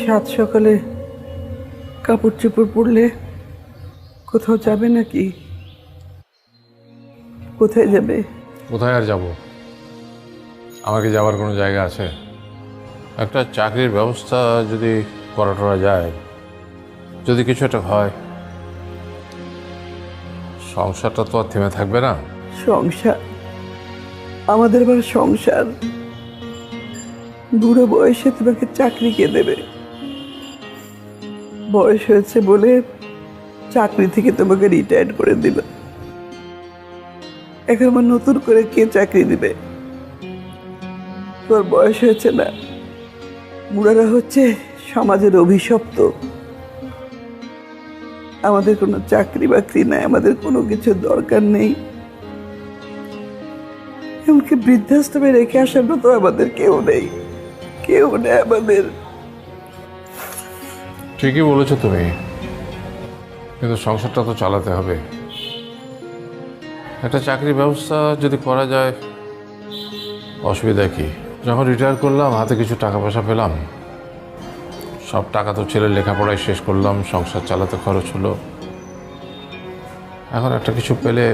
সাত সকালে কাপড় চোপড় পরলে কোথাও যাবে নাকি? কোথায় যাবে? কোথায় আর যাব? আমাকে যাওয়ার কোনো জায়গা আছে? একটা চাকরির ব্যবস্থা যদি করা যায়, যদি কিছু একটা হয়, সংসারটা তো আর থেমে থাকবে না। সংসার? আমাদের আবার সংসার? বুড়ো বয়সে তোমাকে চাকরি কে দেবে? বয়স হয়েছে বলে চাকরি থেকে তোমাকে রিটায়ার করে দিল। এখন আমার নতুন করে কে চাকরি দিবে? তোর বয়স হয়েছে না? বুড়ারা হচ্ছে সমাজের অভিশপ্ত। আমাদের কোনো চাকরি বাকরি নাই, আমাদের কোনো কিছুর দরকার নেই। এমনকি বৃদ্ধাশ্রমে রেখে আসার মতো আমাদের কেউ নেই, কেউ নেই আমাদের। ঠিকই বলেছো তুমি, কিন্তু সংসারটা তো চালাতে হবে। একটা চাকরির ব্যবস্থা যদি করা যায়, অসুবিধা কি? যখন রিটায়ার করলাম হাতে কিছু টাকা পয়সা পেলাম, সব টাকা তো ছেলের লেখাপড়ায় শেষ করলাম, সংসার চালাতে খরচ হলো। এখন একটা কিছু পেলে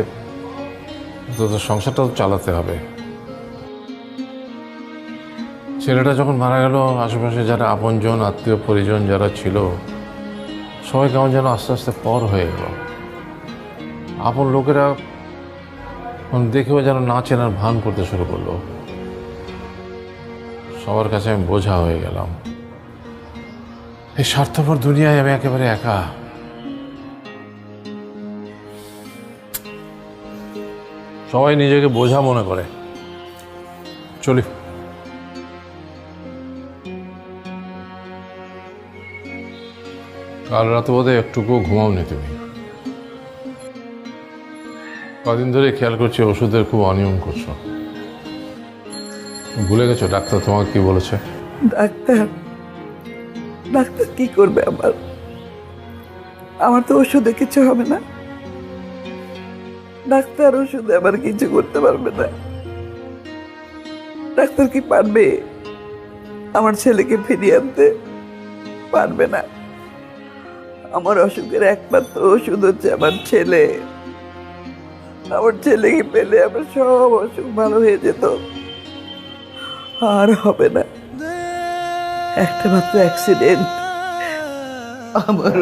তো সংসারটা তো চালাতে হবে। ছেলেটা যখন মারা গেল, আশেপাশে যারা আপনজন আত্মীয় পরিজন যারা ছিল, সবাই কেমন যেন আস্তে আস্তে পর হয়ে গেল। আপন লোকেরা দেখেও যেন না চেনার ভান করতে শুরু করলো। সবার কাছে আমি বোঝা হয়ে গেলাম। এই স্বার্থপর দুনিয়ায় আমি একেবারে একা। সবাই নিজেকে বোঝা মনে করে। চলি। কাল রাতে বোধহয় একটুকুও ঘুমাওনি তুমি। কদিন ধরে খেয়াল করছি ওষুধের খুব অনিয়ম করছো। ভুলে গেছো ডাক্তার তোমাকে কি বলেছে? ডাক্তার? ডাক্তার কি করবে? আমার তো ওষুধে কিছু হবে না। ডাক্তার ওষুধে আবার কিছু করতে পারবে না। ডাক্তার কি পারবে আমার ছেলেকে ফিরিয়ে আনতে? পারবে না। আমার অসুখের একমাত্র ওষুধ হচ্ছে আমার ছেলে। আমার ছেলেকে পেলে আমার সব অসুখ ভালো হয়ে যেত। আর হবে না। একটা মাত্র অ্যাক্সিডেন্ট, আমার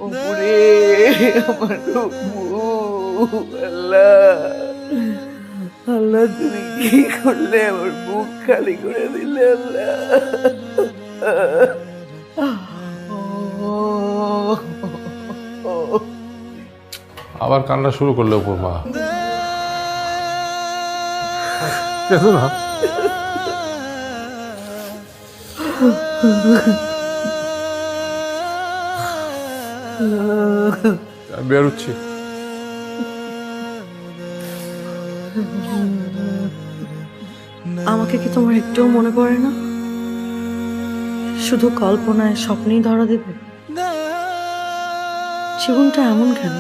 উপরে আমার আল্লাহ, আল্লাহ তুমি কি করলে? আমার বুক খালি করে দিলে আল্লাহ। আবার কান্না শুরু করলে উপর মা। কেন না? আমি বেরোচ্ছি। আমাকে কি তোমার একটুও মনে পড়ে না? শুধু কল্পনায় স্বপ্নেই ধরা দেবে? জীবনটা এমন কেন?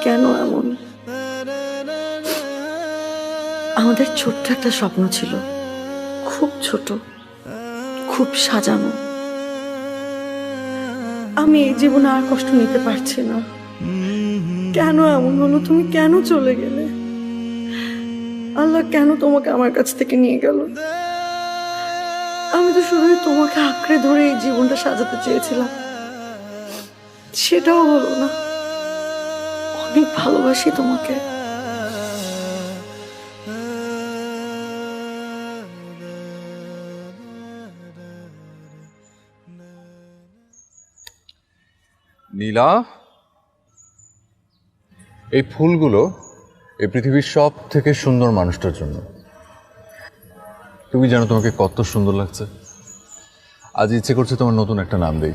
কেন এমন? আমাদের ছোট্ট একটা স্বপ্ন ছিল, খুব ছোট, খুব সাজানো। আমি এই জীবনে আর কষ্ট নিতে পারছি না। কেন এমন হলো? তুমি কেন চলে গেলে? আল্লাহ কেন তোমাকে আমার কাছ থেকে নিয়ে গেল? আমি তো শুধুই তোমাকে আঁকড়ে ধরে এই জীবনটা সাজাতে চেয়েছিলাম, সেটাও হলো না। অনেক ভালোবাসি তোমাকে। নীলা, এই ফুলগুলো এই পৃথিবীর সব থেকে সুন্দর মানুষটার জন্য। তুমি জানো তোমাকে কত সুন্দর লাগছে। আজ ইচ্ছে করছে তোমার নতুন একটা নাম দেই।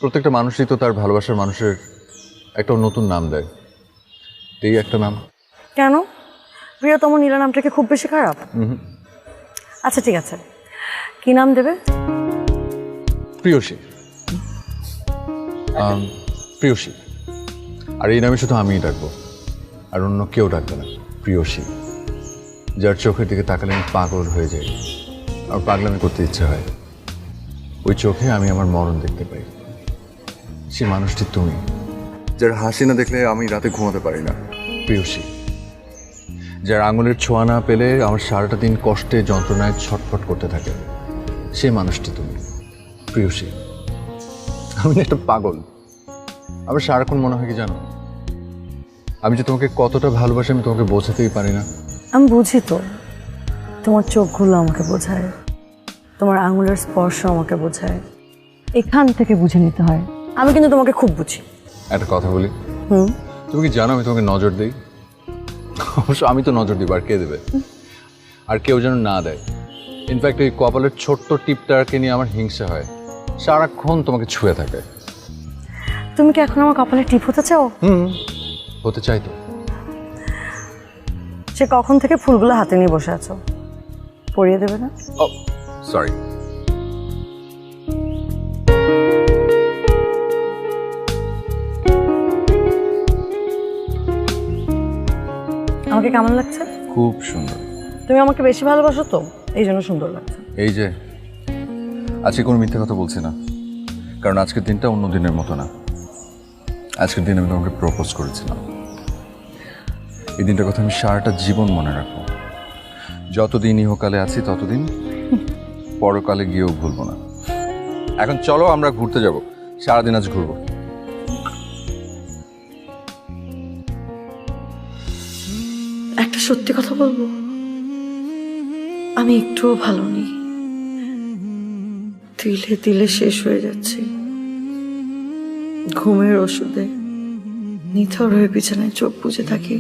প্রত্যেকটা মানুষই তো তার ভালোবাসার মানুষের একটা নতুন নাম দেয়। এই একটা নাম। কেন? প্রিয়তম নীলা নামটাকে খুব বেশি খারাপ? আচ্ছা ঠিক আছে, কি নাম দেবে? প্রিয়সী। প্রিয়সী। আর এই নামে শুধু আমিই ডাকবো, আর অন্য কেউ ডাকবে না। প্রিয়সী, যার চোখের দিকে তাকালে আমি পাগল হয়ে যাই। আমার পাগলামি করতে ইচ্ছে হয়। ওই চোখে আমি আমার মরণ দেখতে পাই। সে মানুষটি তুমি, যার হাসি না দেখলে আমি রাতে ঘুমাতে পারি না। প্রিয়সী, যার আঙুলের ছোঁয়া না পেলে আমার সারাটা দিন কষ্টে যন্ত্রণায় ছটফট করতে থাকে, সে মানুষটি তুমি। প্রিয়সী, আমি না একটা পাগল। আমার সারাক্ষণ মনে হয় কি জানো, আমি যে তোমাকে কতটা ভালোবাসি আমি তোমাকে বোঝাতেই পারি না। আমি বুঝি তো, তোমার চোখগুলো আমাকে বোঝায়, তোমার আঙুলের স্পর্শ আমাকে বোঝায়, এখান থেকে বুঝে নিতে হয়। আমি কিন্তু তোমাকে খুব বুঝি। একটা কথা বলি, তুমি কি জানো আমি তোমাকে নজর দিই? অবশ্য আমি তো নজর দিব, আর কে দেবে? আর কেউ যেন না দেয়। ইনফ্যাক্ট এই কপালের ছোট্ট টিপটাকে নিয়ে আমার হিংসা হয়, সারাক্ষণ তোমাকে ছুঁয়ে থাকে। তুমি কি এখন আমার কপালে টিপ হতে চাও? হতে চাই তো। সে কখন থেকে ফুলগুলো হাতে নিয়ে বসে আছো, পরিয়ে দেবে না? ও সরি। আমাকে কেমন লাগছে? খুব সুন্দর। তুমি আমাকে বেশি ভালোবাসো তো, এই জন্য সুন্দর লাগছে। এই যে আজকে কোনো মিথ্যে কথা বলছি না, কারণ আজকের দিনটা অন্য দিনের মতো না। আজকের দিন আমি তোমাকে প্রপোজ করেছিলাম। এই দিনটার কথা আমি সারাটা জীবন মনে রাখবো। যতদিন ইহকালে আছি ততদিন, পরকালে গিয়েও ভুলবো না। এখন চলো আমরা ঘুরতে যাব, সারাদিন আজ ঘুরবো। একটা সত্যি কথা বলবো, আমি একটুও ভালো নেই, তিলে তিলে শেষ হয়ে যাচ্ছে। ঘুমের ওষুধে নিথর হয়ে বিছানায় চোখ বুজে থাকি,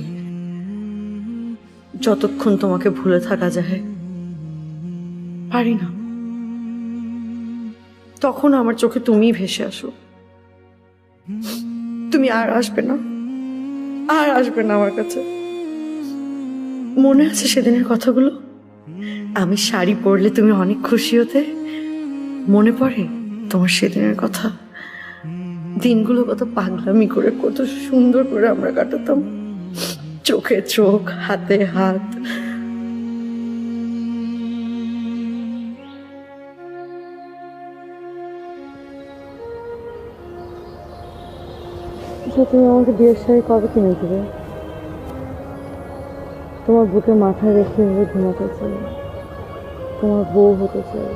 যতক্ষণ তোমাকে ভুলে থাকা যায় পারি না। তখন আমার চোখে তুমিই ভেসে আসো। তুমি আর আসবে না, আর আসবে না আমার কাছে। মনে আছে সেদিনের কথাগুলো? আমি শাড়ি পরলে তুমি অনেক খুশি হতে, মনে পড়ে তোমার সেদিনের কথা? দিনগুলো কত পাগলামি করে, কত সুন্দর করে আমরা কাটাতাম, চোখে চোখ, হাতে হাত। তুমি আমাকে বিয়ের শাড়ি কবে কিনে দেবে? তোমার বুকে মাথা রেখে ঘুমাতে চাই, তোমার বউ হতে চাই।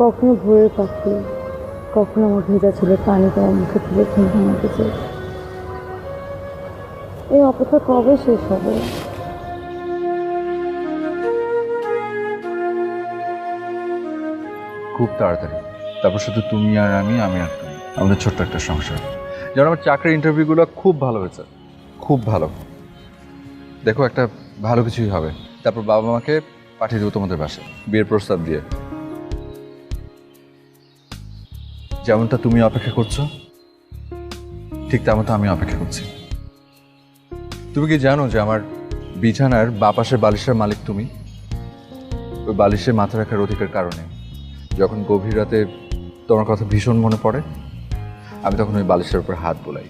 কখনো ভোরের পাখি, কখনো আমার ভেজা ছিল পানি তোমার মুখে তুলে ঘুমাতে চাই। এই অপেক্ষা কবে শেষ হবে? খুব তাড়াতাড়ি। তারপর শুধু তুমি আর আমি, আমি আর তুমি, আমাদের ছোট্ট একটা সংসার। যেমন আমার চাকরির ইন্টারভিউগুলো খুব ভালো হয়েছে, খুব ভালো। দেখো একটা ভালো কিছুই হবে। তারপর বাবা মাকে পাঠিয়ে দেবো তোমাদের বাসায় বিয়ের প্রস্তাব দিয়ে। যেমনটা তুমি অপেক্ষা করছো, ঠিক তেমনটা আমি অপেক্ষা করছি। তুমি কি জানো যে আমার বিছানার বাঁ পাশের বালিশের মালিক তুমি? ওই বালিশে মাথা রাখার অধিকার কারণে যখন গভীর রাতে তোমার কথা ভীষণ মনে পড়ে, আমি তখন ওই বালিশের উপর হাত বোলাই।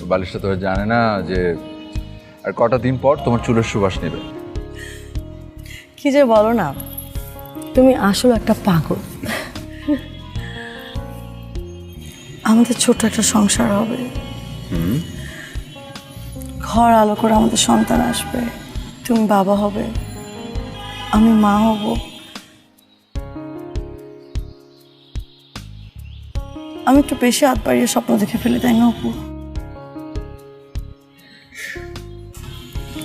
ওই বালিশটা তো জানে না যে আর কটা দিন পর তোমার চুলের সুবাস নেবে। কি যে বলো না, তুমি আসলে একটা পাগল। আমাদের ছোট একটা সংসার হবে, ঘর আলো করে আমাদের সন্তান আসবে, তুমি বাবা হবে, আমি মা হব। আমি একটু বেশি হাত বাড়িয়ে স্বপ্ন দেখে ফেলি, তাই না অপু?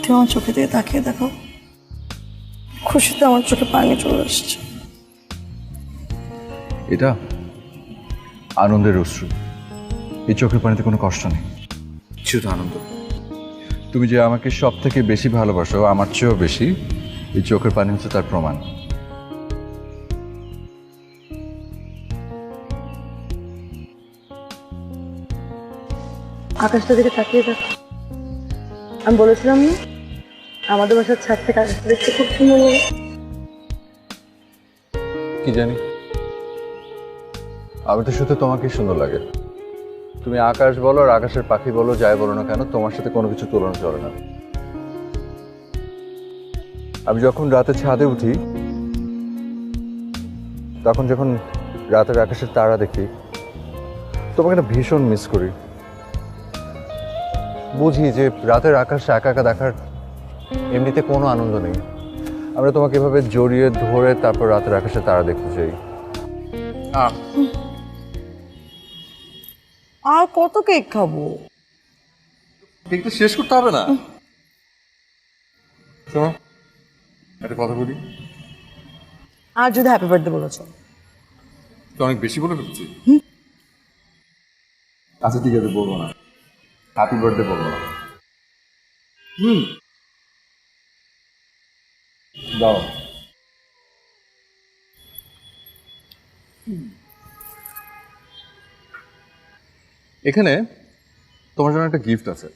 তুমি আমার চোখে দিয়ে তাকিয়ে দেখো, খুশিতে আমার চোখে পানি চলে আসছে। এটা আনন্দের অশ্রু। এই চোখের পানিতে কোনো কষ্ট নেই, শুধু আনন্দ। তুমি যে আমাকে সব থেকে বেশি ভালোবাসো, আমার চেয়েও বেশি, এই চোখের পানি হচ্ছে তার প্রমাণ। আকাশটা দিকে তাকিয়ে দেখো। আমি বলেছিলাম না আমাদের বাসার ছাদ থেকে আকাশটা দেখতে খুব সুন্দর লাগে? কি জানি, আমি তো শুধু তোমাকেই সুন্দর লাগে। তুমি আকাশ বলো আর আকাশের পাখি বলো, যাই বলো না কেন, তোমার সাথে কোনো কিছু তুলনা চলে না। আমি যখন রাতে ছাদে উঠি তখন যখন রাতের আকাশের তারা দেখি তোমাকে না ভীষণ মিস করি। বুঝি যে রাতের আকাশ একা একা দেখার এমনিতে কোনো আনন্দ নেই। আমরা তোমাকে এভাবে জড়িয়ে ধরে তারপর রাতের আকাশে তারা দেখতে চাই। আর কত কেক খাবো? কেকটা শেষ করতে হবে না। শোনো, একটা কথা বলি। আর যদি হ্যাপি বার্থডে বলেছো? তো অনেক বেশি বলে ফেলছি। আচ্ছা ঠিক আছে, বলবো না। হ্যাপি বার্থডে বলবো না। দাও। এখানে তোমার জন্য একটা গিফট আছে,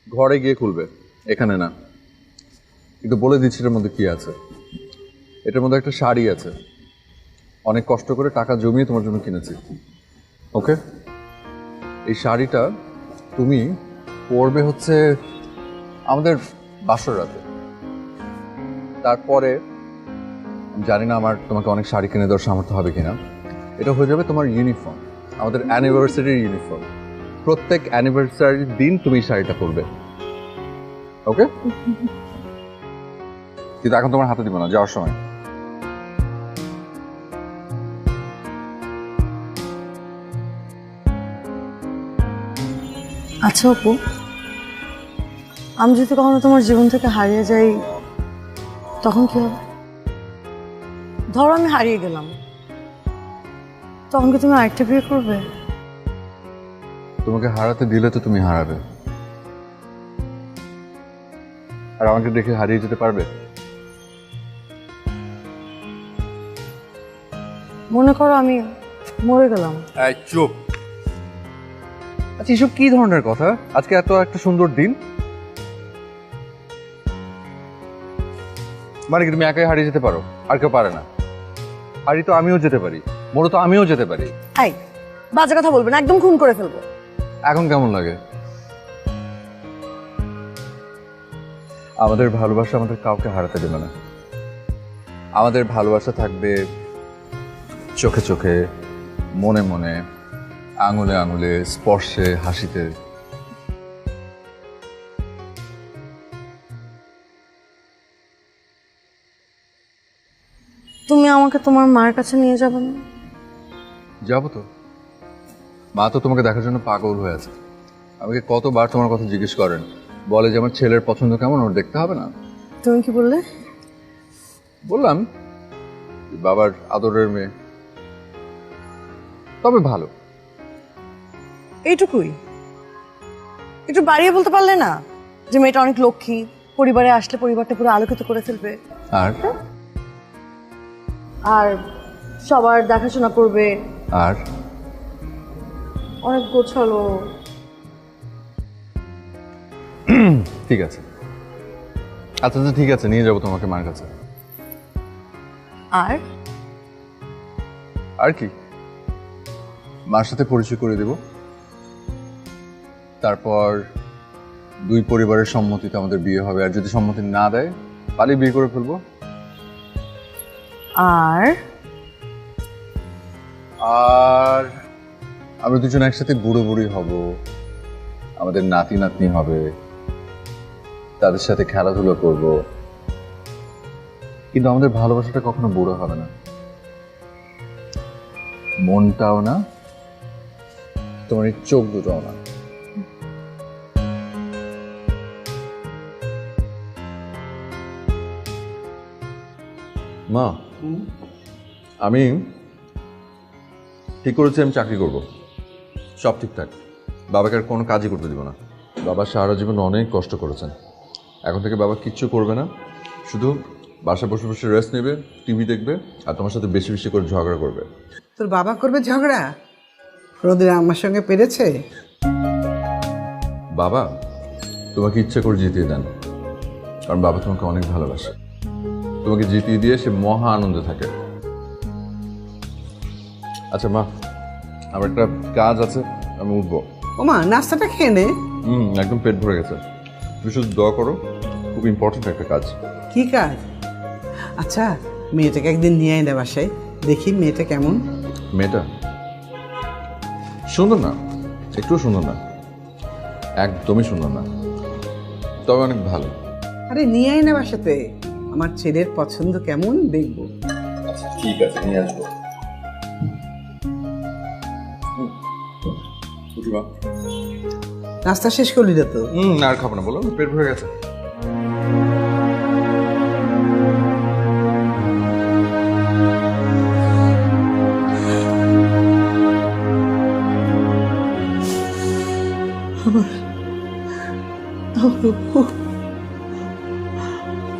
ঘরে গিয়ে খুলবে, এখানে না। কিন্তু বলে দিচ্ছি এটার মধ্যে কি আছে। এটার মধ্যে একটা শাড়ি আছে, অনেক কষ্ট করে টাকা জমিয়ে তোমার জন্য কিনেছি। ওকে, এই শাড়িটা তুমি পরবে হচ্ছে আমাদের বাসর রাতে। তারপরে আমি জানি না আমার তোমাকে অনেক শাড়ি কিনে দেওয়ার সামর্থ্য হবে কিনা। এটা হয়ে যাবে তোমার ইউনিফর্ম, আমাদের অ্যানিভার্সারির ইউনিফর্ম। প্রত্যেক অ্যানিভার্সারির দিন তুমি এই শাড়িটা পরবে। ওকে, কিন্তু এখন তোমার হাতে দিব না, যাওয়ার সময়। আচ্ছা অপু, আমি যদি কখনো তোমার জীবন থেকে হারিয়ে যাই তখন কি হবে? ধরো আমি হারিয়ে গেলাম, তখন কি তুমি আরেকটা বিয়ে করবে? তোমাকে হারাতে দিলে তো তুমি হারাবে, আর আমাকে দেখে হারিয়ে যেতে পারবে? মনে করো আমি মরে গেলাম। চুপ। আচ্ছা, এসব কি ধরনের কথা? আজকে এত একটা সুন্দর দিন, মানে কি তুমি একাই হারিয়ে যেতে পারো আর কেউ পারে না? হারিয়ে তো আমিও যেতে পারি, মরে তো আমিও যেতে পারি। এই বাজে কথা বলবে না, একদম খুন করে ফেলবো। এখন কেমন লাগে? আমাদের ভালোবাসা আমাদের কাউকে হারাতে দেবে না। আমাদের ভালোবাসা থাকবে চোখে চোখে, মনে মনে, আঙুলে আঙুলে, স্পর্শে, হাসিতে। তুমি আমাকে তোমার মার কাছে নিয়ে যাবে না? যাবো তো। মা তো তোমাকে দেখার জন্য পাগল হয়ে আছে। আমাকে কতবার তোমার কথা জিজ্ঞেস করেন, বলে যে আমার ছেলের পছন্দ কেমন, ওর দেখতে হবে না? তুমি কি বললে? বললাম বাবার আদরের মেয়ে, তবে ভালো। এইটুকুই? একটু বাড়িয়ে বলতে পারলে না যে মেয়েটা অনেক লক্ষ্মী, পরিবারে আসলে পরিবারটা পুরো আলোকিত করে ফেলবে, আর আর সবার দেখাশোনা করবে, আর অনেক গোছালো। ঠিক আছে, আচ্ছা আচ্ছা ঠিক আছে, নিয়ে যাবো তোমাকে মার কাছে। আর আর কি, মার সাথে পরিচয় করে দেব। তারপর দুই পরিবারের সম্মতিতে আমাদের বিয়ে হবে, আর যদি সম্মতি না দেয় পালিয়ে বিয়ে করে ফেলবো। আর আর আমরা দুজন একসাথে বুড়ো বুড়ি হব, আমাদের নাতি নাতনি হবে, তাদের সাথে খেলাধুলা করব, কিন্তু আমাদের ভালোবাসাটা কখনো বুড়ো হবে না, মনটাও না, তোমার এই চোখ দুটোও না। মা, আমি ঠিক করেছি আমি চাকরি করব, সব ঠিকঠাক। বাবাকে আর কোনো কাজই করতে দিব না। বাবা সারা জীবন অনেক কষ্ট করেছেন, এখন থেকে বাবা কিচ্ছু করবে না, শুধু বাসায় বসে বসে রেস্ট নেবে, টিভি দেখবে, আর তোমার সাথে বেশি বেশি করে ঝগড়া করবে। তোর বাবা করবে ঝগড়া? রোদের আমার সঙ্গে পেরেছে? বাবা তোমাকে ইচ্ছা করে জিতিয়ে দেন, কারণ বাবা তোমাকে অনেক ভালোবাসে। তোমাকে জিতিয়ে দিয়ে সে মহা আনন্দে থাকে। আচ্ছা মা, আমার একটা কাজ আছে, আমি উঠবো। ওমা, নাস্তাটা খেয়ে নে। একদম পেট ভরে গেছে। তুমি শুধু দোয়া করো, খুব ইম্পর্টেন্ট একটা কাজ। কি কাজ? আচ্ছা, মেয়েটাকে একদিন নিয়ে আয় না বাসায়, দেখি মেয়েটা কেমন। মেয়েটা সুন্দর না, একটু সুন্দর না, একদমই সুন্দর না, তবে অনেক ভালো। আরে নিয়ে আয় না বাসাতে, আমার ছেলের পছন্দ কেমন দেখবো। ঠিক আছে, নিয়ে আসবো। নাস্তা শেষ করলি না তো? আর খাবো না, বলো, পেট ভরে গেছে।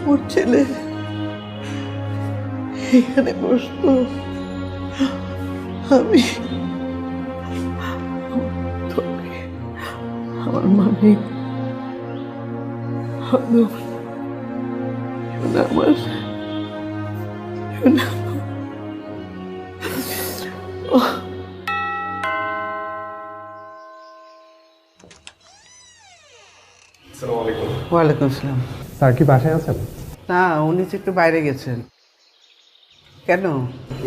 ওর ছেলে এখানে বসতো, আমি আমার মানে আমার ওয়ালাইকুম আসসালাম। স্যার কি বাসায় আছেন? না, উনি তো একটু বাইরে গেছেন। কেন?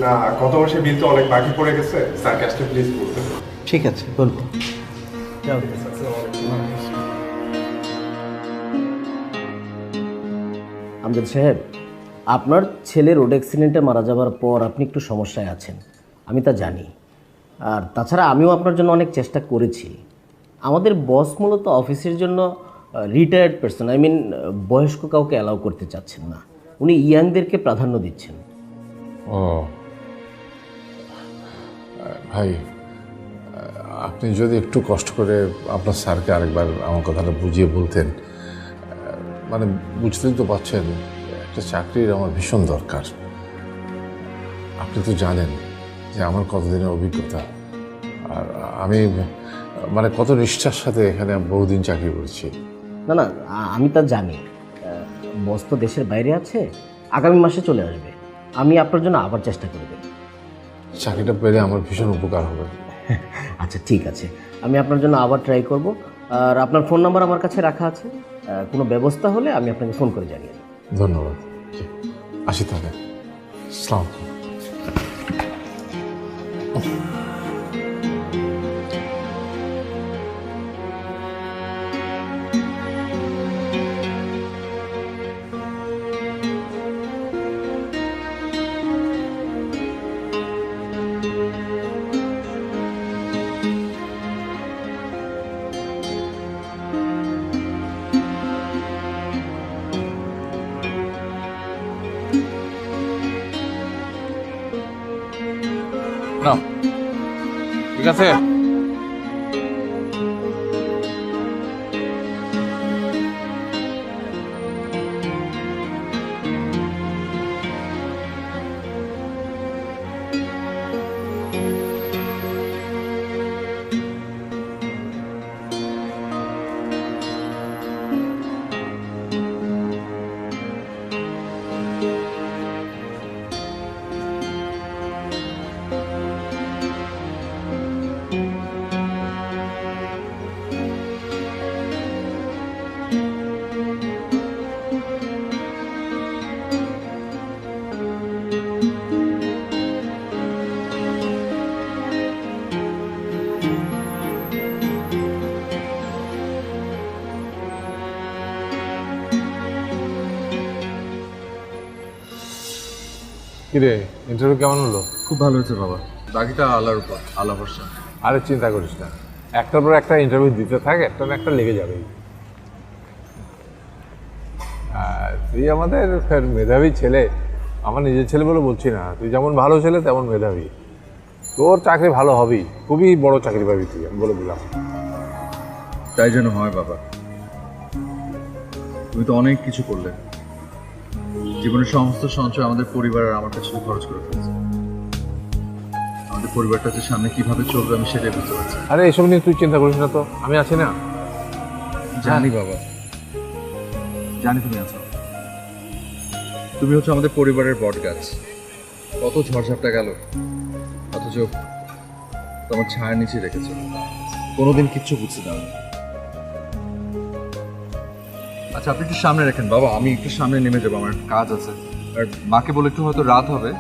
না, গত মাসের বিল তো অনেক বাকি পড়ে গেছে, স্যার ক্যাশটা প্লিজ বলতেন। ঠিক আছে, বলবো। যাও। আমজাদ সাহেব, আপনার ছেলে রোড অ্যাক্সিডেন্টে মারা যাওয়ার পর আপনি একটু সমস্যায় আছেন, আমি তা জানি। আর তাছাড়া আমিও আপনার জন্য অনেক চেষ্টা করেছি। আমাদের বস মূলত অফিসের জন্য রিটায়ার্ড পারসন, আই মিন বয়স্ক কাউকে অ্যালাউ করতে চাচ্ছেন না, উনি ইয়াংদেরকে প্রাধান্য দিচ্ছেন। ও ভাই, আপনি যদি একটু কষ্ট করে আপনার স্যারকে আরেকবার আমার কথাটা বুঝিয়ে বলতেন। মানে বুঝতেই তো পারছেন, একটা চাকরির আমার ভীষণ দরকার। আপনি তো জানেন যে আমার কতদিনের অভিজ্ঞতা, আর আমি মানে কত নিষ্ঠার সাথে এখানে বহুদিন চাকরি করছি। না না, আমি তা জানি। বস তো দেশের বাইরে আছে, আগামী মাসে চলে আসবে। আমি আপনার জন্য আবার চেষ্টা করব। চাকরিটা পেলে আমার ভীষণ উপকার হবে। আচ্ছা ঠিক আছে, আমি আপনার জন্য আবার ট্রাই করব। আর আপনার ফোন নাম্বার আমার কাছে রাখা আছে, কোনো ব্যবস্থা হলে আমি আপনাকে ফোন করে জানিয়ে দেব। ধন্যবাদ, আসি তাহলে। আসসালামু আলাইকুম। না, ঠিক আছে। কিরে, ইন্টারভিউ কেমন হলো? খুব ভালো হয়েছে বাবা, বাকিটা আল্লাহর উপর, আল্লাহ ভরসা। আরে চিন্তা করিস না, একটার পর একটা ইন্টারভিউ দিতে থাক, একটা না একটা লেগে যাবেই। তুই আমাদের মেধাবী ছেলে, আমার নিজের ছেলে বলে বলছি না, তুই যেমন ভালো ছেলে তেমন মেধাবী। তোর চাকরি ভালো হবেই, খুবই বড় চাকরি পাবি তুই, আমি বলে দিলাম। তাই যেন হয় বাবা। তুমি তো অনেক কিছু করলে, জীবনের সমস্ত সঞ্চয় আমাদের পরিবার আর আমার কাছে খরচ করে ফেলছে। আমাদের পরিবারটা যে সামনে কিভাবে চলবে আমি সেটাই বুঝতে পারছি। আরে এসব নিয়ে তুই চিন্তা করিস না তো, আমি আছি না। জানি বাবা, জানি তুমি আছো। তুমি হচ্ছে আমাদের পরিবারের বট গাছ। কত ঝড়ঝাপটা গেল, অথচ তোমার ছায়ার নিচে রেখেছো, কোনোদিন কিচ্ছু বুঝতে দাও। আচ্ছা আপনি একটু সামনে রাখেন বাবা, আমি একটু সামনে নেমে যাবো, আমার কাজ আছে। আর মাকে বলে একটু হয়তো রাত হবে,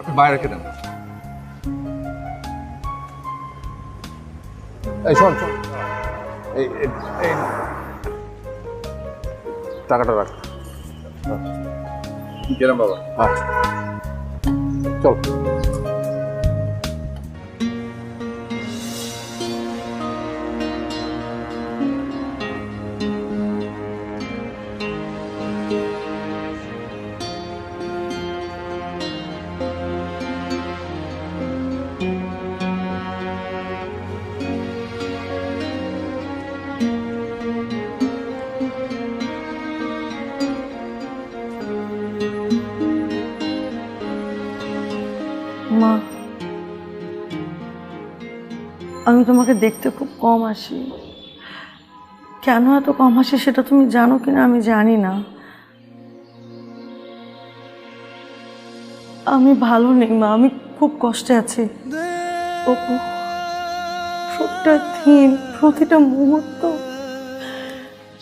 আপনি বাইরে রেখে দেন। এই শোন শোন, এই এই টাকাটা রাখ। গেলাম বাবা। আচ্ছা চল। মা, আমি তোমাকে দেখতে খুব কম আসি। কেন এত কম আসি সেটা তুমি জানো কিনা আমি জানি না। আমি ভালো নেই মা, আমি খুব কষ্টে আছি। অপু, প্রতিটা দিন প্রতিটা মুহূর্ত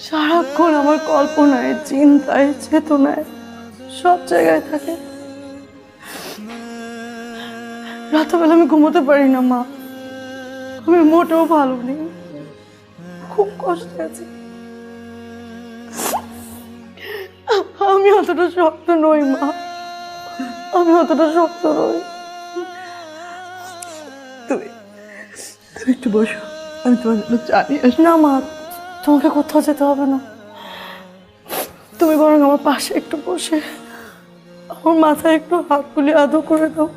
সারাক্ষণ আমার কল্পনায়, চিন্তায়, চেতনায় সব জায়গায় থাকে। রাতবেলা আমি ঘুমোতে পারি না মা, আমি মোটেও ভালো নেই, খুব কষ্টে আছি। আমি অতটা শক্ত নই মা, আমি অতটা শক্ত নই। তুমি তুমি একটু বসো, আমি তোমার জন্য চা নিয়ে আসি। না মা, তোমাকে কোথাও যেতে হবে না, তুমি বরং আমার পাশে একটু বসে আমার মাথায় একটু হাত বুলিয়ে আদর করে দাও।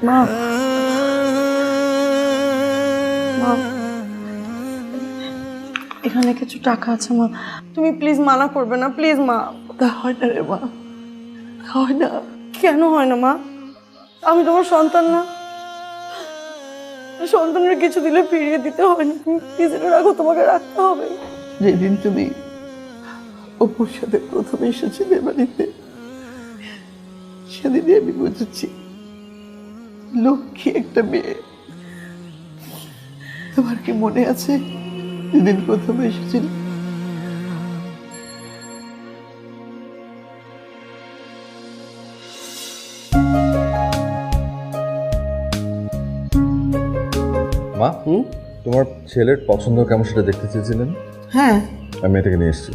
মা, মা, এখানে কিছু টাকা আছে মা, তুমি প্লিজ মানা করবে না, প্লিজ মা। তা হয় না রে মা, হয় না। কেন হয় না মা? আমি তোমার সন্তান না? সন্তানের কিছু দিলে ফিরিয়ে দিতে হয় না, তুমি প্লিজ এটা রাখো, তোমাকে রাখতে হবে। যেদিন তুমি অপুর সাথে প্রথম এসেছিলে বাড়িতে, সেদিনই আমি বুঝেছি লক্ষ্মী একটা মেয়ে। তোমার কি মনে আছে যেদিন প্রথম এসেছিল? মা, তোমার ছেলের পছন্দ কেমন সেটা দেখতে চেয়েছিলেন? হ্যাঁ, আমি এটাকে নিয়ে এসেছি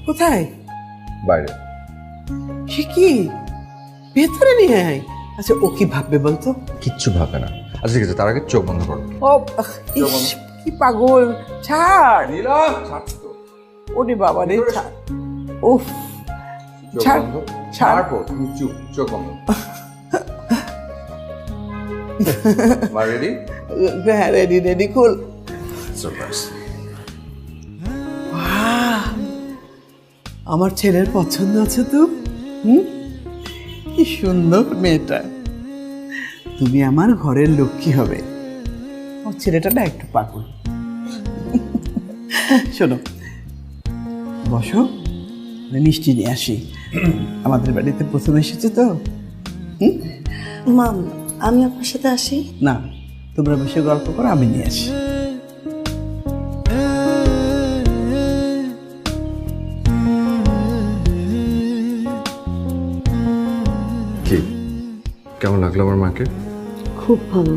কোথায়? বাইরে। সে কি ভেতরে নিয়ে আয়। আচ্ছা, ও কি ভাববে বলতো? কিচ্ছু ভাবে না। আচ্ছা ঠিক আছে, তার আগে চোখ বন্ধ করো। ও ইস, কি পাগল, ছাড়। ওরে বাবা রে, ছাড়। উফ, ছাড় ছাড়। চুপ, চোখ বন্ধ। মা রেডি? হ্যাঁ, রেডি রেডি, খুল। সারপ্রাইজ। আমার ছেলের পছন্দ আছে তো? কি সুন্দর মেয়েটা, তুমি আমার ঘরের লক্ষ্মী হবে। আমার ছেলেটা না একটু পাগল। শোনো, বসো, মিষ্টি নিয়ে আসি। আমাদের বাড়িতে প্রথম এসেছে তো। মা, আমি আপনার সাথে আসি? না, তোমরা বসে গল্প করো, আমি নিয়ে আসি। কি কেমন লাগলো আমার মাকে? খুব ভালো।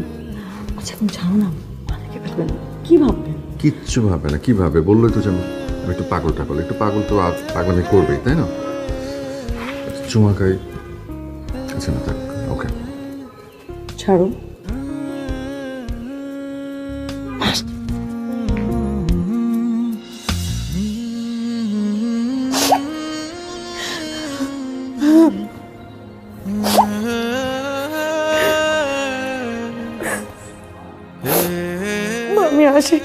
আচ্ছা, এখন জানো না মাথাকে ফেলবেন, কি ভাববেন? কিচ্ছু ভাবে না। কি ভাবে? বললোই তো যে আমি একটু পাগল টাগল, একটু পাগল তো পাগলামি করবেই, তাই না? চুমাকাই। আচ্ছা না, থাক, ওকে। ছাড়ো। আমি আসি।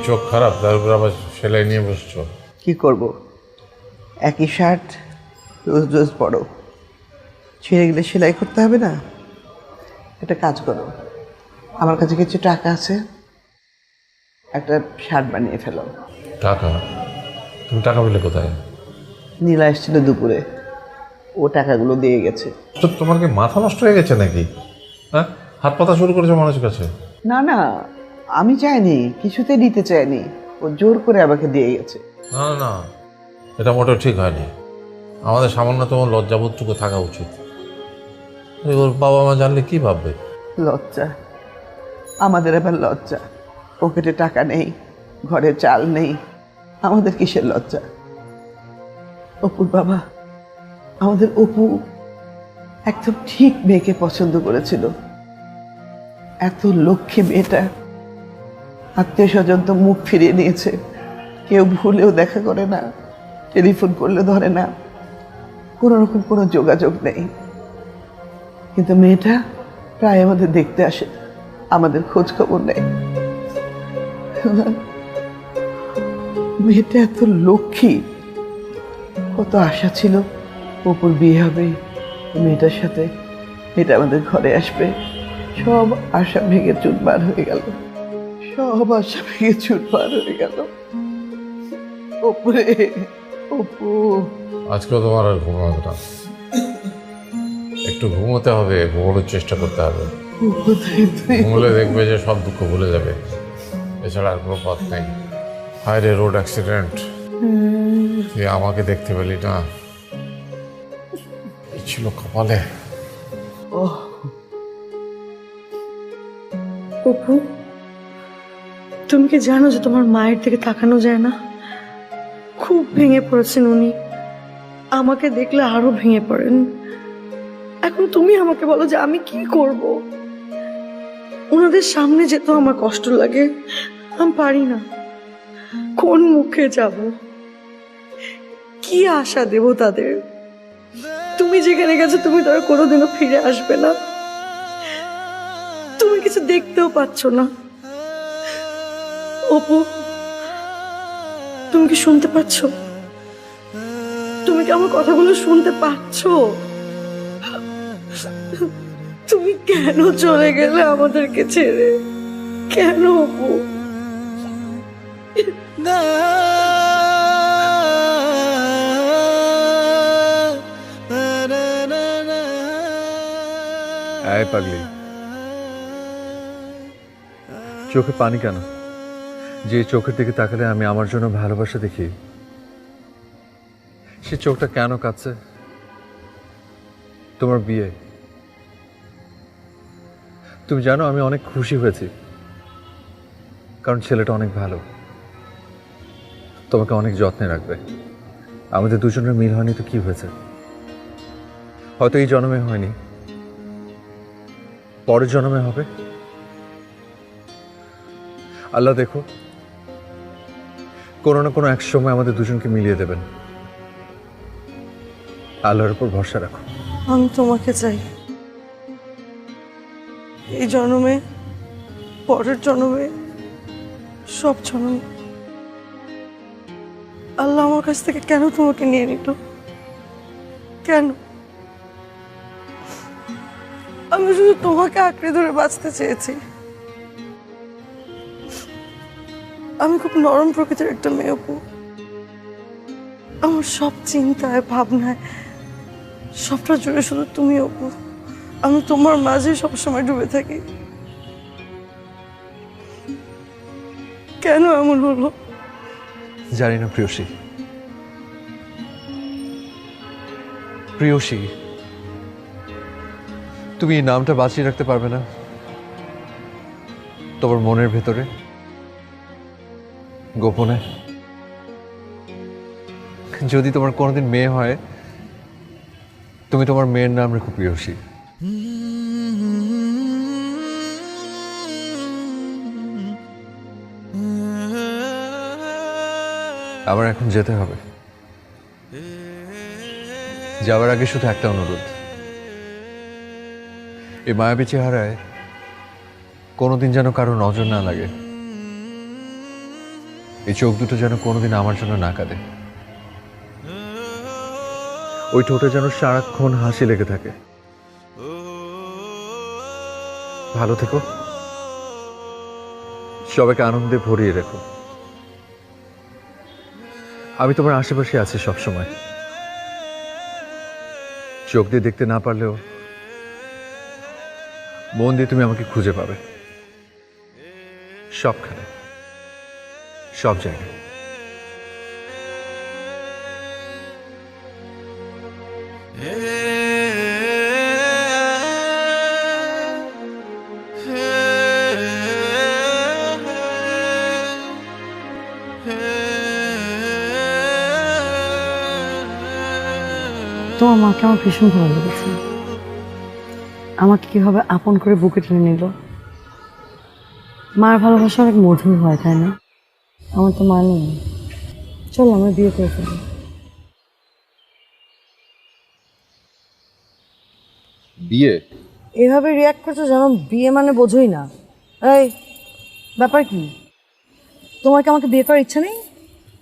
চোখ খারাপ, তার উপর আবার সেলাই নিয়ে বসছো। কি করব, একই শার্ট রোজ রোজ পরো, ছিঁড়ে গেলে সেলাই করতে হবে না? একটা কাজ করো, আমার কাছে কিছু টাকা আছে, একটা শার্ট বানিয়ে ফেলো। টাকা? তুমি টাকা পেলে কোথায়? নীলা এসেছিল দুপুরে, ও টাকাগুলো দিয়ে গেছে। তো তোমার কি মাথা নষ্ট হয়ে গেছে নাকি? হ্যাঁ, হাত পাতা শুরু করেছো মানুষের কাছে। না না, আমি চাইনি, কিছুতে দিতে চাইনি, ও জোর করে আমাকে দিয়ে গেছে। না না না, এটা মোটেও ঠিক হয়নি। আমাদের সামান্যতম লজ্জাবোধটুকু থাকা উচিত। ওর বাবা মা জানলে কি ভাববে? লজ্জা? আমাদের আবার লজ্জা? পকেটে টাকা নেই, ঘরে চাল নেই, আমাদের কিসের লজ্জা? অপুর বাবা, আমাদের অপু একদম ঠিক মেয়েকে পছন্দ করেছিল। এত লক্ষ্মী মেয়েটা, আত্মীয় স্বজন তো মুখ ফিরিয়ে নিয়েছে, কেউ ভুলেও দেখা করে না, টেলিফোন করলে ধরে না, কোনো রকম কোনো যোগাযোগ নেই। কিন্তু মেয়েটা প্রায় আমাদের দেখতে আসে, আমাদের খোঁজ খবর নেয়। মেয়েটা এত লক্ষ্মী, কত আশা ছিল অপুর বিয়ে হবে মেয়েটার সাথে, মেয়েটা আমাদের ঘরে আসবে, সব আশা ভেঙে চুরমার হয়ে গেল, সব আশা ভেঙে চুরমার হয়ে গেল। অপুরে, অপু। আজকেও তোমার আর ঘুমাবে না, একটু ঘুমোতে হবে, ঘুমানোর চেষ্টা করতে হবে। ঘুমলে দেখবে যে সব দুঃখ ভুলে যাবে, এছাড়া আর কোনো পথ নেই। হায় রে, রোড অ্যাক্সিডেন্ট, তুই আমাকে দেখতে পেলি না, কি ছিল কপালে। অপু, তুমি কি জানো যে তোমার মায়ের দিকে তাকানো যায় না? খুব ভেঙে পড়েছেন উনি, আমাকে দেখলে আরো ভেঙে পড়েন। এখন তুমি আমাকে বলো যে আমি কি করব? ওনাদের সামনে যেতে আমার কষ্ট লাগে, আমি পারি না। কোন মুখে যাব, কি আশা দেব তাদের? তুমি যেখানে গেছো তুমি তো আর কোনোদিনও ফিরে আসবে না, তুমি কিছু দেখতেও পাচ্ছ না। অপু, তুমি কি শুনতে পাচ্ছ? তুমি কি আমার কথাগুলো শুনতে পাচ্ছ? তুমি কেন চলে গেলে আমাদেরকে ছেড়ে? কেন অপু? এই পাগলি, চোখে পানি কেন? যে চোখের দিকে তাকালে আমি আমার জন্য ভালোবাসা দেখি, সে চোখটা কেন কাঁদছে? তোমার বিয়ে, তুমি জানো আমি অনেক খুশি হয়েছি, কারণ ছেলেটা অনেক ভালো, তোমাকে অনেক যত্নে রাখবে। আমাদের দুজনের মিল হয়নি তো কি হয়েছে? হয়তো এই জন্মে হয়নি, পরের জন্মে হবে। আল্লাহ দেখো, কোনো না কোনো এক সময় আমাদের দুজনকে মিলিয়ে দেবেন। আল্লাহর উপর ভরসা রাখো। আমি তোমাকে চাই, এই জন্মে, পরের জন্মে, সব জন্মে। আল্লাহ আমার কাছ থেকে কেন তোমাকে নিয়ে নিল? কেন? আমি শুধু তোমাকে আঁকড়ে ধরে বাঁচতে চেয়েছি। আমি খুব নরম প্রকৃতির একটা মেয়ে অপু, আমার সব চিন্তায় ভাবনায় সবটা জুড়ে শুধু তুমি অপু। আমি তোমার মাঝে সবসময় ডুবে থাকি। কেন এমন হলো? জানি না প্রিয়সী, প্রিয়সী, তুমি এই নামটা বাঁচিয়ে রাখতে পারবে না তোমার মনের ভেতরে গোপনে? যদি তোমার কোনোদিন মেয়ে হয়, তুমি তোমার মেয়ের নাম রেখো প্রিয়সী। আমার এখন যেতে হবে, যাওয়ার আগে শুধু একটা অনুরোধ, এই মায়াবী চেহারায় কোনোদিন যেন কারো নজর না লাগে। এই চোখ দুটো যেন কোনোদিন আমার জন্য না কাঁদে, ওই ঠোঁটে যেন সারাক্ষণ হাসি লেগে থাকে। ভালো থেকো, সবাইকে আনন্দে ভরিয়ে রেখো। আমি তোমার আশেপাশে আছি সব সময়। চোখ দিয়ে দেখতে না পারলেও মন দিয়ে তুমি আমাকে খুঁজে পাবে, সবখানে, সব জায়গায়। তোমার মাকে আমার ভীষণ ভালো লেগেছে, আমাকে কিভাবে আপন করে বুকে টেনে নিল। মার ভালোবাসা অনেক মধুর হয়, তাই না? আমার তো মা নেই, চল আমরা বিয়ে করে ফেলি। বিয়ে? এভাবে রিয়াক্ট করছো যেন বিয়ে মানে বোঝোই না। এই ব্যাপার কি, তোমার কি আমাকে বিয়ে করার ইচ্ছা নেই?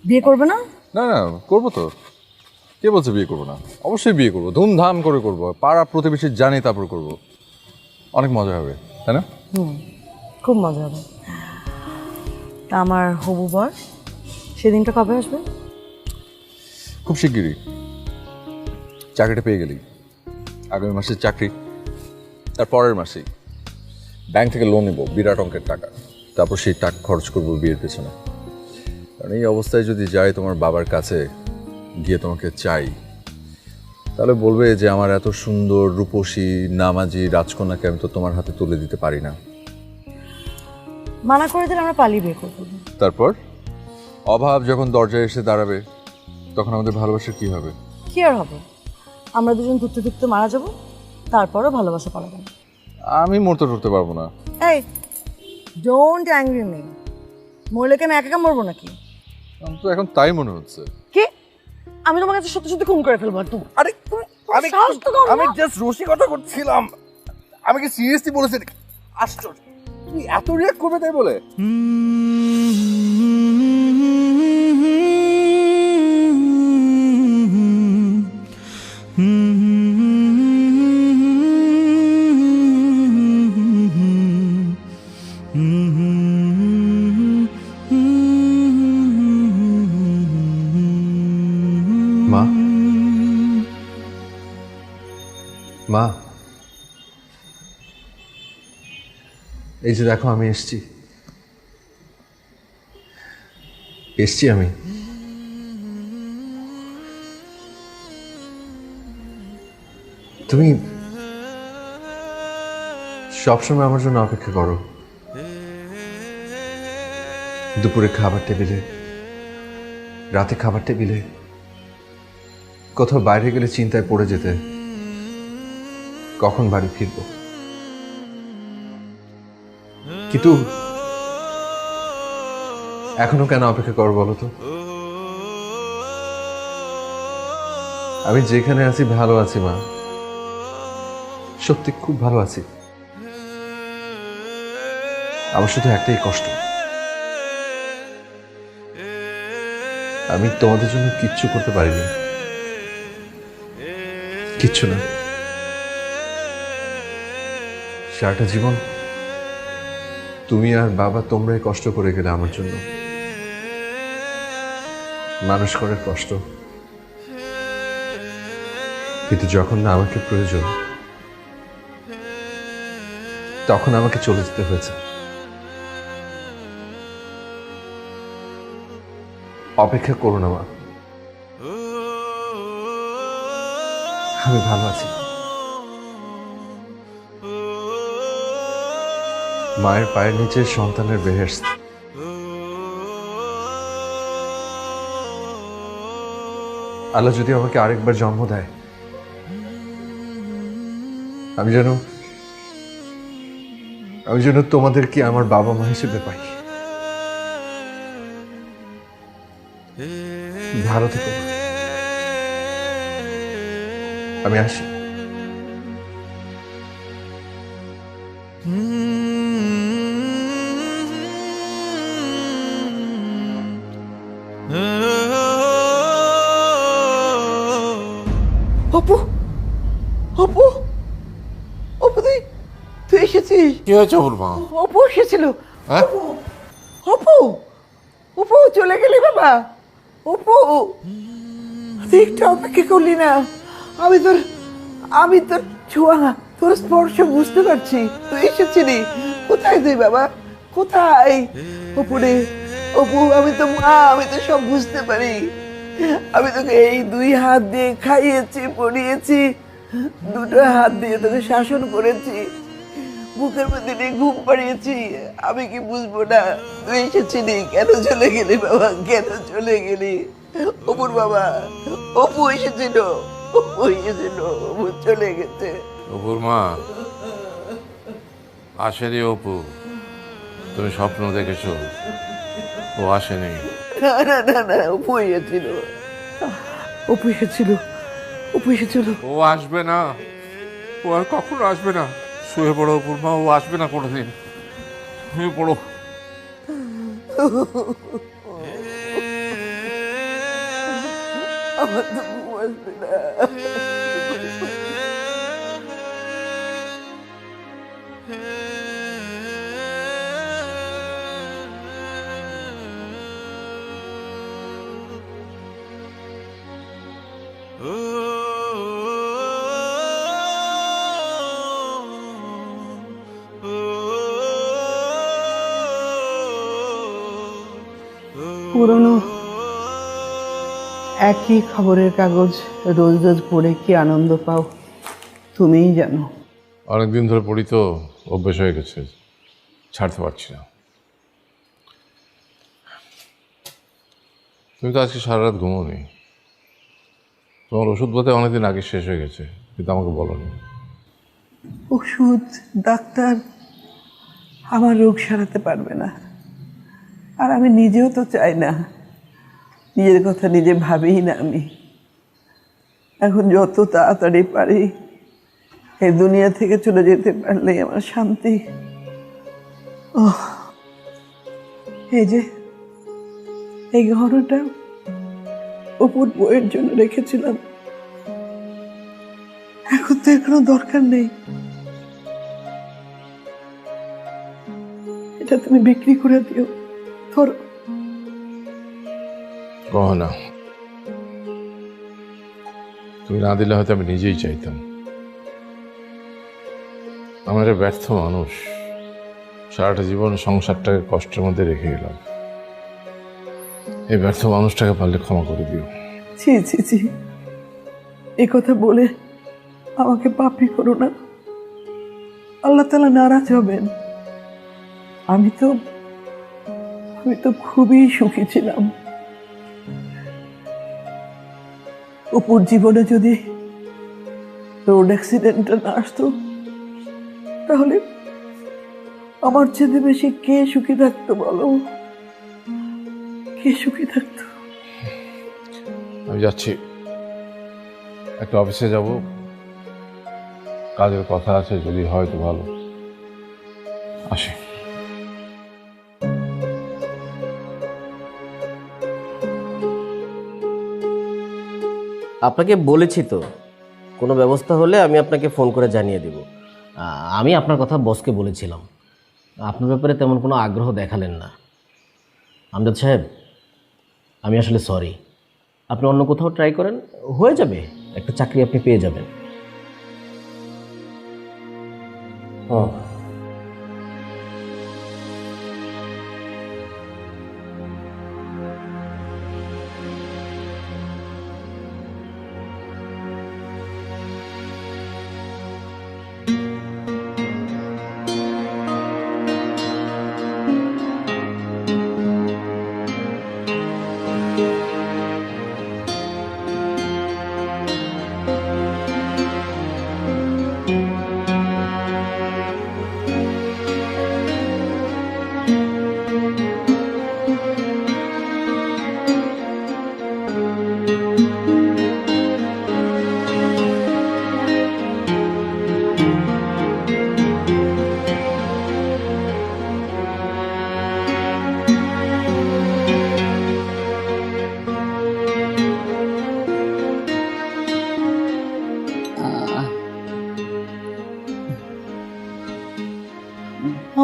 বিয়ে করবে না? না না, করবো তো। কে বলছে বিয়ে করবো না? অবশ্যই বিয়ে করবো, ধুমধাম করে করবো, পাড়া প্রতিবেশী জানি তারপর করবো। অনেক মজা হবে, তাই না? খুব মজা হবে। তা আমার হবু বর সেদিনটা কবে আসবে? খুব শিগগিরই। চাকরিটা পেয়ে গেলি, আগামী মাসের চাকরি, তার পরের মাসেই ব্যাংক থেকে লোন নেবো বিরাট অঙ্কের টাকা, তারপর সেই টাকা খরচ করবো বিয়ের পেছনে। কারণ এই অবস্থায় যদি যাই তোমার বাবার কাছে গিয়ে তোমাকে চাই, তাহলে বলবে যে আমার এত সুন্দর রূপসী নামাজি রাজকন্যাকে আমি তো তোমার হাতে তুলে দিতে পারি না। মানা করে দিলে আমরা পালিয়ে বিয়ে করবো। তারপর অভাব যখন দরজায় এসে দাঁড়াবে, তখন আমাদের ভালোবাসা কি হবে? কি আর হবে, আমরা দুজন ধুকতে ধুকতে মারা যাবো, তারপরও ভালোবাসা পালাবো না। আমি মরতে টরতে পারবো না। এই ডোন্ট অ্যাংরি মি, মরলে কি আমি একা একা মরবো নাকি? আমার তো এখন তাই মনে হচ্ছে। কি, আমি তোমার কাছে সত্যি সত্যি খুন করে ফেলবো? আর তুমি আরে আমি জাস্ট রসিকতা করছিলাম, আমি কি সিরিয়াসলি বলেছি? আশ্চর্য, তুমি এত রিয়াক্ট করবে তাই বলে? মা, মা, এই যে দেখো আমি এসছি আমি। তুমি সবসময় আমার জন্য অপেক্ষা করো, দুপুরে খাবার টেবিলে, রাতে খাবার টেবিলে, কোথাও বাইরে গেলে চিন্তায় পড়ে যেতে কখন বাড়ি ফিরবো। কিন্তু এখনো কেন অপেক্ষা করো বলো তো? আমি যেখানে আছি ভালো আছি মা, সত্যি খুব ভালো আছি। আমার শুধু একটাই কষ্ট, আমি তোমাদের জন্য কিচ্ছু করতে পারিনি, কিচ্ছু না। সারাটা জীবন তুমি আর বাবা তোমরাই কষ্ট করে গেলে আমার জন্য, মানুষ করার কষ্ট। কিন্তু যখন না আমাকে প্রয়োজন, তখন আমাকে চলে যেতে হয়েছে। অপেক্ষা করো না মা, আমি ভালো আছি। মায়ের পায়ের নিচে সন্তানের বেহেশত। আল্লাহ যদি আমাকে আরেকবার জন্ম দেয়, আমি যেন তোমাদেরকে আমার বাবা মা হিসেবে পাই। ভালো থেকো, আমি আসি। অপু অপু অপু তুই তুই এসেছিস? কি হয়েছে অপুর মা? অপু এসেছিল। হ্যাঁ? অপু অপু অপু চলে গেলি বাবা? অপু তুই একটু অপেক্ষা করলি না? আমি তোর ছোঁয়া তোর স্পর্শ বুঝতে পারছি। তুই এসেছিলি। কোথায় তুই বাবা, কোথায়? অপু রে, অপু আমি তো মা, আমি তো সব বুঝতে পারি। আমি তোকে এই 2 হাত দিয়ে খাইয়েছি, পড়িয়েছি, 2টো হাত দিয়ে তোকে শাসন করেছি, বুকের মধ্যে নিয়ে ঘুম পাড়িয়েছি। আমি কি বুঝবো না তুই এসেছিলি? কেন চলে গেলি বাবা, কেন চলে গেলি? অপুর বাবা, অপু এসেছিল, অপু এসেছিল, অপু চলে গেছে। অপুর মা আসেনি অপু, তুমি স্বপ্ন দেখেছো, ও আসেনি। না না না না, অপু এসেছিল, অপু এসেছিল, অপু এসেছিল। ও আসবে না, ও আর কখনো আসবে না। শুয়ে পড়ো অপুর মা, ও আসবে না কোনোদিন। শুয়ে পড়ো। আমার তো ঘুম আসবে না। পুরনো একই খবরের কাগজ রোজ রোজ পড়ে কি আনন্দ পাও তুমিই জানো। অনেকদিন ধরে পড়ি তো, অভ্যেস হয়ে গেছে, ছাড়তে পারছি না। তুমি তো আজকে সারা রাত ঘুমোনি। তোমার ওষুধ বোধহয় অনেকদিন আগে শেষ হয়ে গেছে, কিন্তু আমাকে বলোনি। ওষুধ, ডাক্তার আমার রোগ সারাতে পারবে না। আর আমি নিজেও তো চাই না, নিজের কথা নিজে ভাবিই না আমি। এখন যত তাড়াতাড়ি পারি এই দুনিয়া থেকে চলে যেতে পারলেই আমার শান্তি। এই যে এই গহনাটা অপুর বইয়ের জন্য রেখেছিলাম, এখন তো এর কোনো দরকার নেই। এটা তুমি বিক্রি করে দিও। ধরো। গহনা তুমি না দিলে হয়তো আমি নিজেই চাইতাম। আমার একটা ব্যর্থ মানুষ, সারাটা জীবন সংসারটাকে কষ্টের মধ্যে রেখে গেলাম। এই ব্যর্থ মানুষটাকে পারলে ক্ষমা করে দিও। ছি ছি ছি, এ কথা বলে আমাকে পাপী করো না, আল্লাহ তাআলা নারাজ হবেন। আমি তো খুবই সুখী ছিলাম। অপুর জীবনে যদি রোড অ্যাক্সিডেন্টটা না আসতো, তাহলে আমার চেয়ে বেশি কে সুখী থাকতো বলো? কে সুখী থাকতো? আমি যাচ্ছি, একটা অফিসে যাব, কাজের কথা আছে, যদি হয় তো ভালো। আসি। আপনাকে বলেছি তো, কোনো ব্যবস্থা হলে আমি আপনাকে ফোন করে জানিয়ে দেব। আমি আপনার কথা বসকে বলেছিলাম, আপনার ব্যাপারে তেমন কোনো আগ্রহ দেখালেন না। আমজাদ সাহেব, আমি আসলে সরি। আপনি অন্য কোথাও ট্রাই করেন, হয়ে যাবে, একটা চাকরি আপনি পেয়ে যাবেন।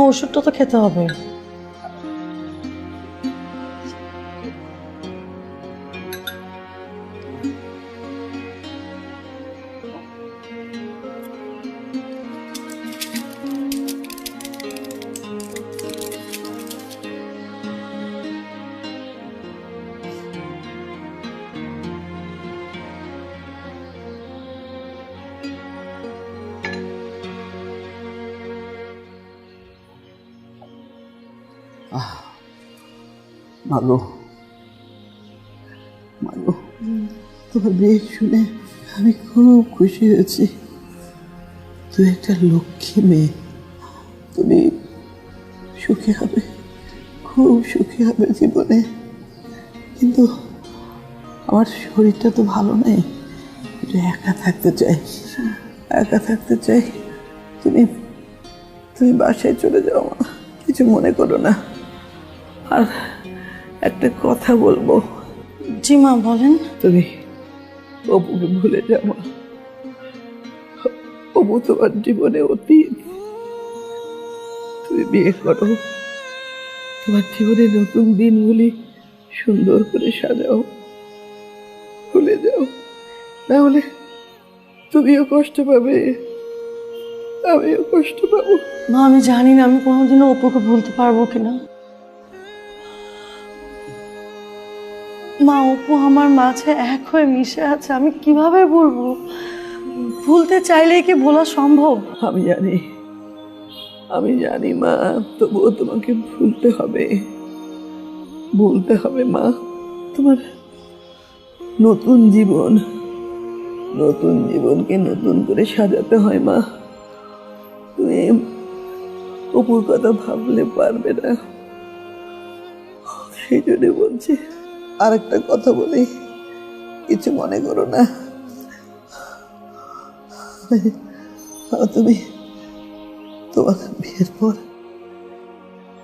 ওষুধটা তো খেতে হবে। মাগো, মাগো, তোমার বিয়ে শুনে আমি খুব খুশি হয়েছি। তুই একটা লক্ষ্মী মেয়ে, তুমি সুখী হবে, খুব সুখী হবে জীবনে। কিন্তু আমার শরীরটা তো ভালো নেই, একটু একা থাকতে চাই, একা থাকতে চাই। তুমি তুমি বাসায় চলে যাও, মা, কিছু মনে করো না। আর একটা কথা বলবো। জি মা, বলেন। তুমি অপুকে ভুলে যাও মা। অপু তোমার জীবনে অতীত। তুমি বিয়ে করো, তোমার জীবনে নতুন দিনগুলি সুন্দর করে সাজাও, ভুলে যাও, না হলে তুমিও কষ্ট পাবে, আমিও কষ্ট পাবো। মা, আমি জানি না আমি কোনোদিনও অপুকে ভুলতে পারবো কিনা। মা, অপু আমার মাঝে এক হয়ে মিশে আছে, আমি কিভাবে বলবো? ভুলতে চাইলেই কি ভোলা সম্ভব? আমি জানি, আমি জানি মা, তবুও তোমাকে ভুলতে হবে, ভুলতে হবে মা। তোমার নতুন জীবন, নতুন জীবনকে নতুন করে সাজাতে হয় মা। তুমি অপুর কথা ভাবলে পারবে না, সেই জন্য বলছি। আর একটা কথা বলি, কিছু মনে করো না। তুমি তোমার বিয়ের পর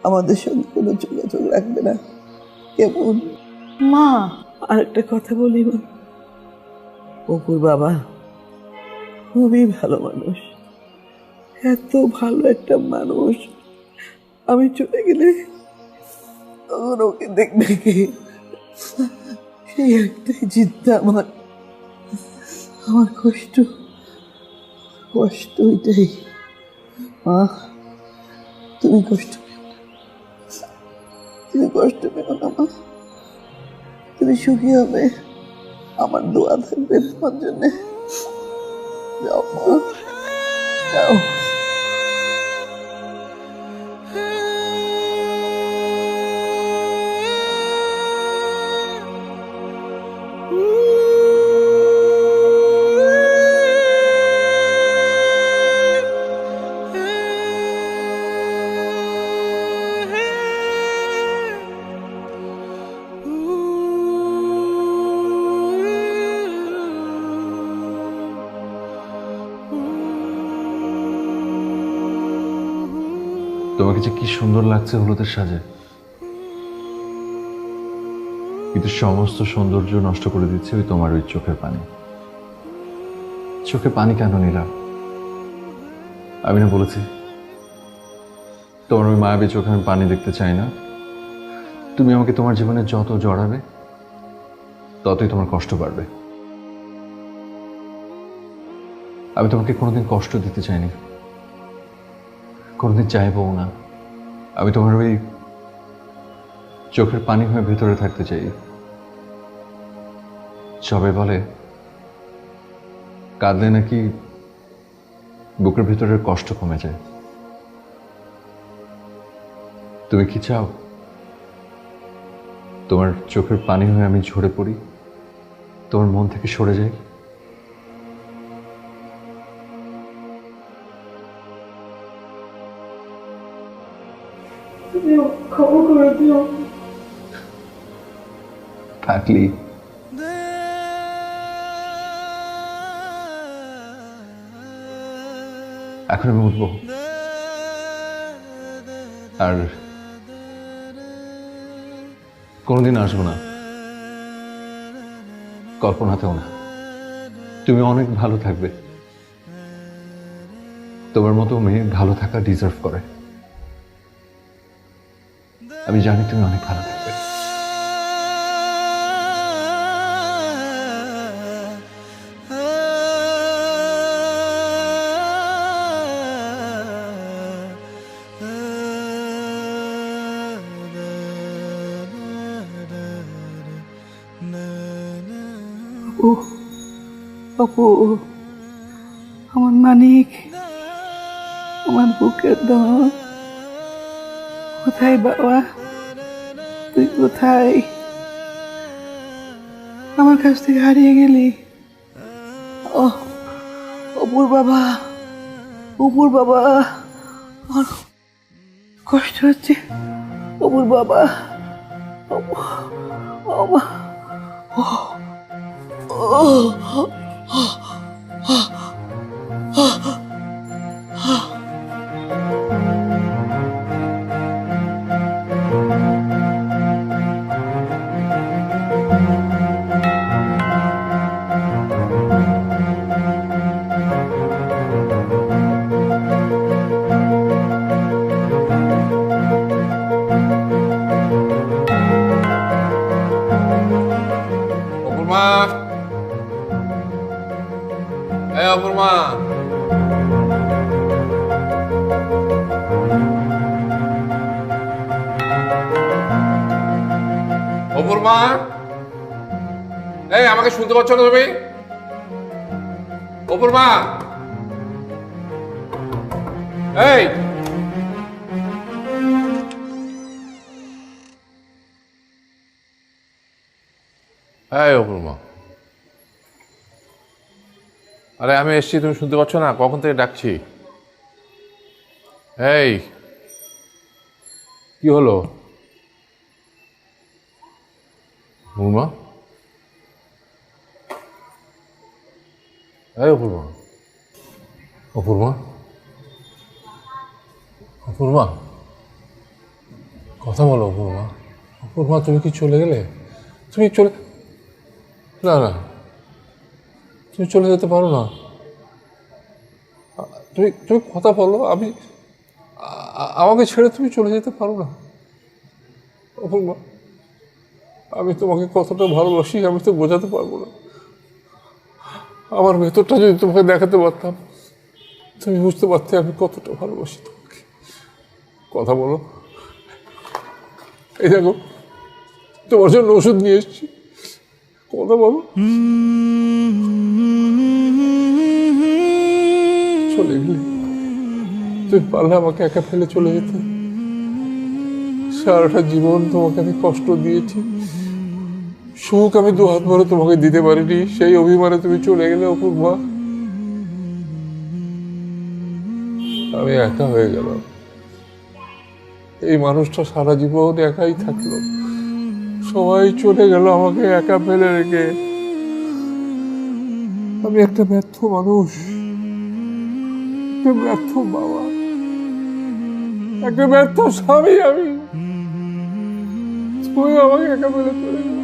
আমাদের সঙ্গে কোনো যোগাযোগ রাখবে না, কেমন? মা, আর একটা কথা বলি মা, অপুর বাবা খুবই ভালো মানুষ, এত ভালো একটা মানুষ। আমি চলে গেলে তখন ওকে দেখবে কি? সেই একটাই চিন্তা আমার, আমার কষ্ট, কষ্ট ওইটাই। মা, তুমি কষ্ট পেও না, তুমি কষ্ট পেও না মা, তুমি সুখী হবে, আমার দোয়া থাকবে তোমার জন্যে। যাও মা, যাও। তোমাকে যে কি সুন্দর লাগছে হলুদের সাজে, কিন্তু সমস্ত সৌন্দর্য নষ্ট করে দিচ্ছে ওই তোমার ওই চোখের পানি। চোখে পানি কেন নিলাম? আমি না বলেছি তোমার ওই মায়াবী চোখে আমি পানি দেখতে চাই না। তুমি আমাকে তোমার জীবনে যত জড়াবে ততই তোমার কষ্ট বাড়বে। আমি তোমাকে কোনোদিন কষ্ট দিতে চাইনি, কোনোদিন চাইবও না। আমি তোমার ওই চোখের পানি হয়ে ভেতরে থাকতে চাই। সবাই বলে কাঁদলে নাকি বুকের ভিতরের কষ্ট কমে যায়। তুমি কি চাও তোমার চোখের পানি হয়ে আমি ঝরে পড়ি, তোমার মন থেকে সরে যাই? ক্ষমা করে দিও। থাকলি এখন আমি উঠবো, আর কোনোদিন আসবো না, কল্পনাতেও না। তুমি অনেক ভালো থাকবে। তোমার মতো মেয়ে ভালো থাকা ডিজার্ভ করে। আমি জানি তুমি অনেক ভালো থাকবে। অপু, আমার মানিক, আমার বুকের দম, কোথায় বাবা? তুই কোথায়? আমার কাছ থেকে হারিয়ে গেলি। ও অপুর বাবা, অপুর বাবা, আমার কষ্ট হচ্ছে। অপুর বাবা, অপু, বাবা, অপূর্মা, এই অপূর্মা, অপূর্মা, এই আমাকে শুনতে পাচ্ছ না তুমি? অপূর্মা, এই এই অপূর্মা, আরে আমি এসছি, তুমি শুনতে পাচ্ছ না? কখন থেকে ডাকছি। এই কি হলো অপূর্মা? এই অপূর্মা, অপূর্মা, অপূর্মা, কথা বলো অপূর্মা। অপূর্মা, তুমি কি চলে গেলে? তুমি চলে, না না, তুমি চলে যেতে পারো না। তুমি তুমি কথা বলো। আমাকে ছেড়ে তুমি চলে যেতে পারো না অপূর্মা। আমি তোমাকে কতটা ভালোবাসি আমি তো বোঝাতে পারবো না। আমার ভেতরটা যদি তোমাকে দেখাতে পারতাম, তুমি বুঝতে পারতে আমি কতটা ভালোবাসি তোমাকে। কথা বলো। এই দেখো, তোমার জন্য ওষুধ নিয়ে এসেছি, কথা বলো। চলে গেলে তুমি পারলে আমাকে একা ফেলে চলে যেতে। সারাটা জীবন তোমাকে আমি কষ্ট দিয়েছি, সুখ আমি দু হাত ভরে তোমাকে দিতে পারিনি, সেই অভিমানে তুমি চলে গেলে অপূর্বা। আমি একা হয়ে গেলাম। এই মানুষটা সারা জীবন একাই থাকলো, সবাই চলে গেল আমাকে একা ফেলে রেখে। আমি একটা ব্যর্থ মানুষ, একটা ব্যর্থ বাবা, একটা ব্যর্থ স্বামী। আমি, তুমি আমাকে একা ফেলে চলে গেল।